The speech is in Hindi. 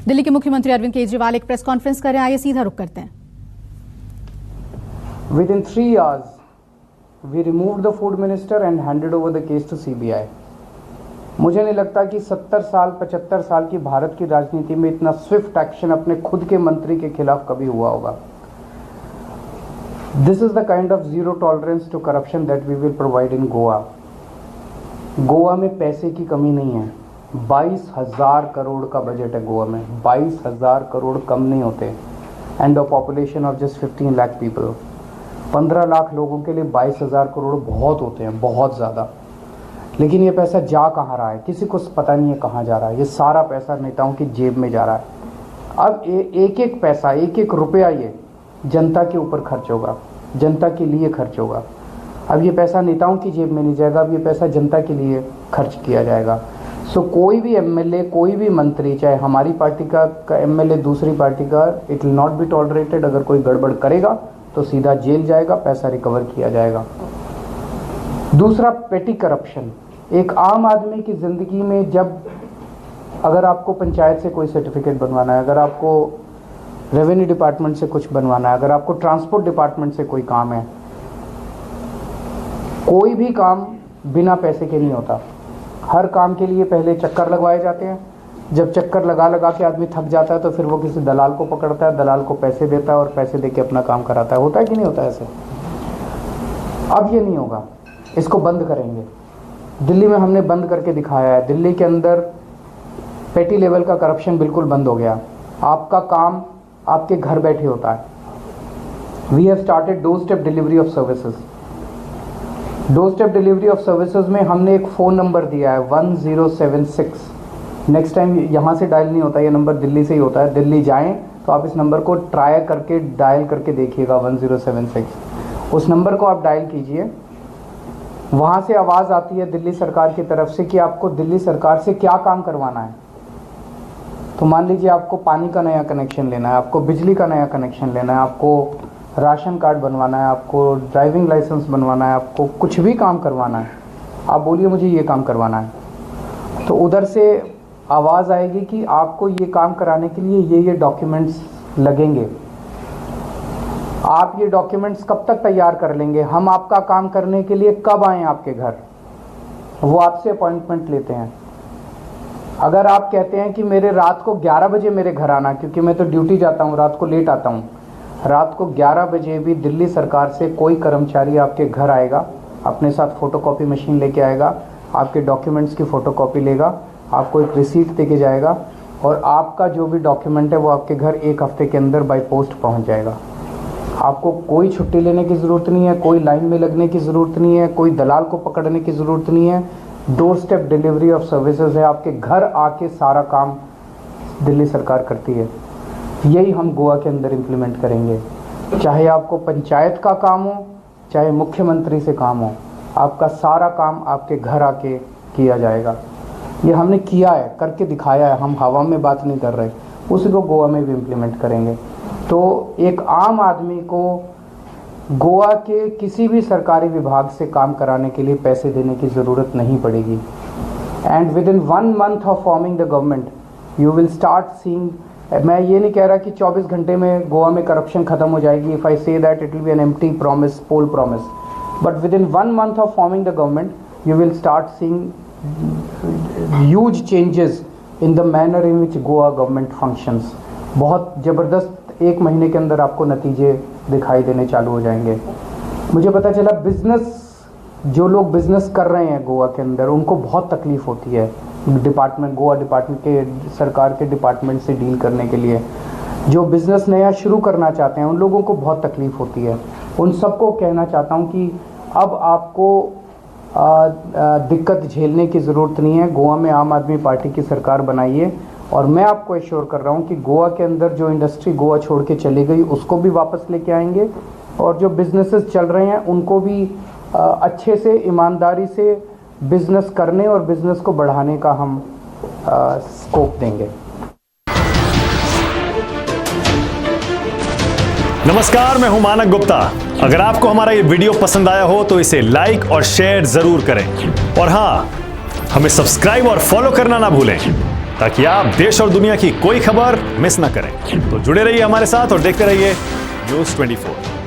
दिल्ली के मुख्यमंत्री अरविंद केजरीवाल एक प्रेस कॉन्फ्रेंस कर रहे हैं, आइए सीधा रुख करते हैं। Within 3 hours, we removed the food minister and handed over the case to CBI. मुझे नहीं लगता कि 70 साल 75 साल की भारत की राजनीति में इतना स्विफ्ट एक्शन अपने खुद के मंत्री के खिलाफ कभी हुआ होगा। This is the kind of zero tolerance to corruption that we will provide in Goa. Goa में पैसे की कमी नहीं है। 22,000 करोड़ का बजट है गोवा में। 22,000 करोड़ कम नहीं होते। And a population of just 15 lakh people. 15 lakh लोगों के लिए 22,000 करोड़ बहुत होते हैं, बहुत ज़्यादा। लेकिन ये पैसा जा कहाँ रहा है, किसी को पता नहीं है कहाँ जा रहा है। ये सारा पैसा नेताओं की जेब में जा रहा है। अब एक एक पैसा, एक एक रुपया ये जनता के ऊपर खर्च होगा, जनता के लिए खर्च होगा। अब ये पैसा नेताओं की जेब में नहीं जाएगा, अब ये पैसा जनता के लिए खर्च किया जाएगा। सो कोई भी एमएलए, कोई भी मंत्री, चाहे हमारी पार्टी का एमएलए, दूसरी पार्टी का, it will not be tolerated. अगर कोई गड़बड़ करेगा तो सीधा जेल जाएगा, पैसा रिकवर किया जाएगा। दूसरा, पेटी करप्शन। एक आम आदमी की ज़िंदगी में जब अगर आपको पंचायत से कोई सर्टिफिकेट बनवाना है, अगर आपको रेवेन्यू डिपार्टमेंट से कुछ बनवाना है, अगर आपको ट्रांसपोर्ट डिपार्टमेंट से कोई काम है, कोई भी काम बिना पैसे के नहीं होता। हर काम के लिए पहले चक्कर लगवाए जाते हैं। जब चक्कर लगा के आदमी थक जाता है तो फिर वो किसी दलाल को पकड़ता है, दलाल को पैसे देता है और पैसे देके अपना काम कराता है। होता है कि नहीं होता ऐसे? अब ये नहीं होगा, इसको बंद करेंगे। दिल्ली में हमने बंद करके दिखाया है। दिल्ली के अंदर पेटी लेवल का करप्शन बिल्कुल बंद हो गया। आपका काम आपके घर बैठे होता है। We have started door step delivery of services. Door step delivery of services में हमने एक फ़ोन नंबर दिया है 1076। नेक्स्ट टाइम यहाँ से डायल नहीं होता, ये नंबर दिल्ली से ही होता है। दिल्ली जाएं तो आप इस नंबर को ट्राई करके डायल करके देखिएगा, 1076। उस नंबर को आप डायल कीजिए। वहाँ से आवाज़ आती है दिल्ली सरकार की तरफ से कि आपको दिल्ली सरकार से क्या काम करवाना है। तो मान लीजिए आपको पानी का नया कनेक्शन लेना है, आपको बिजली का नया कनेक्शन लेना है, आपको राशन कार्ड बनवाना है, आपको ड्राइविंग लाइसेंस बनवाना है, आपको कुछ भी काम करवाना है, आप बोलिए मुझे ये काम करवाना है। तो उधर से आवाज़ आएगी कि आपको ये काम कराने के लिए ये डॉक्यूमेंट्स लगेंगे। आप ये डॉक्यूमेंट्स कब तक तैयार कर लेंगे, हम आपका काम करने के लिए कब आएँ आपके घर। वो आपसे अपॉइंटमेंट लेते हैं। अगर आप कहते हैं कि मेरे रात को 11 बजे मेरे घर आना, क्योंकि मैं तो ड्यूटी जाता हूँ, रात को लेट आता हूँ, रात को 11 बजे भी दिल्ली सरकार से कोई कर्मचारी आपके घर आएगा, अपने साथ फ़ोटोकॉपी मशीन लेके आएगा, आपके डॉक्यूमेंट्स की फ़ोटोकॉपी लेगा, आपको एक रिसीट दे के जाएगा और आपका जो भी डॉक्यूमेंट है वो आपके घर 1 हफ्ते के अंदर बाय पोस्ट पहुँच जाएगा। आपको कोई छुट्टी लेने की ज़रूरत नहीं है, कोई लाइन में लगने की ज़रूरत नहीं है, कोई दलाल को पकड़ने की ज़रूरत नहीं है। Door step delivery of services है, आपके घर आके सारा काम दिल्ली सरकार करती है। यही हम गोवा के अंदर इम्प्लीमेंट करेंगे। चाहे आपको पंचायत का काम हो, चाहे मुख्यमंत्री से काम हो, आपका सारा काम आपके घर आके किया जाएगा। ये हमने किया है, करके दिखाया है, हम हवा में बात नहीं कर रहे। उसी को गोवा में भी इम्प्लीमेंट करेंगे। तो एक आम आदमी को गोवा के किसी भी सरकारी विभाग से काम कराने के लिए पैसे देने की ज़रूरत नहीं पड़ेगी। And with in 1 month of forming the government you will start seeing. मैं ये नहीं कह रहा कि 24 घंटे में गोवा में करप्शन ख़त्म हो जाएगी। If I say that it will be an empty promise, poll promise. But within 1 month of forming the government you will start seeing huge changes in the manner in which Goa government functions. बहुत ज़बरदस्त 1 महीने के अंदर आपको नतीजे दिखाई देने चालू हो जाएंगे। मुझे पता चला बिजनेस, जो लोग बिजनेस कर रहे हैं गोवा के अंदर, उनको बहुत तकलीफ होती है डिपार्टमेंट, गोवा डिपार्टमेंट के, सरकार के डिपार्टमेंट से डील करने के लिए। जो बिजनेस नया शुरू करना चाहते हैं उन लोगों को बहुत तकलीफ होती है। उन सबको कहना चाहता हूं कि अब आपको दिक्कत झेलने की ज़रूरत नहीं है। गोवा में आम आदमी पार्टी की सरकार बनाइए और मैं आपको एश्योर कर रहा हूं कि गोवा के अंदर जो इंडस्ट्री गोवा छोड़ के चली गई उसको भी वापस लेके आएंगे और जो बिजनेसेस चल रहे हैं उनको भी अच्छे से, ईमानदारी से बिजनेस करने और बिजनेस को बढ़ाने का हम स्कोप देंगे। नमस्कार, मैं हूं मानक गुप्ता। अगर आपको हमारा ये वीडियो पसंद आया हो तो इसे लाइक और शेयर जरूर करें और हाँ, हमें सब्सक्राइब और फॉलो करना ना भूलें। ताकि आप देश और दुनिया की कोई खबर मिस ना करें। तो जुड़े रहिए हमारे साथ और देखते रहिए News 24।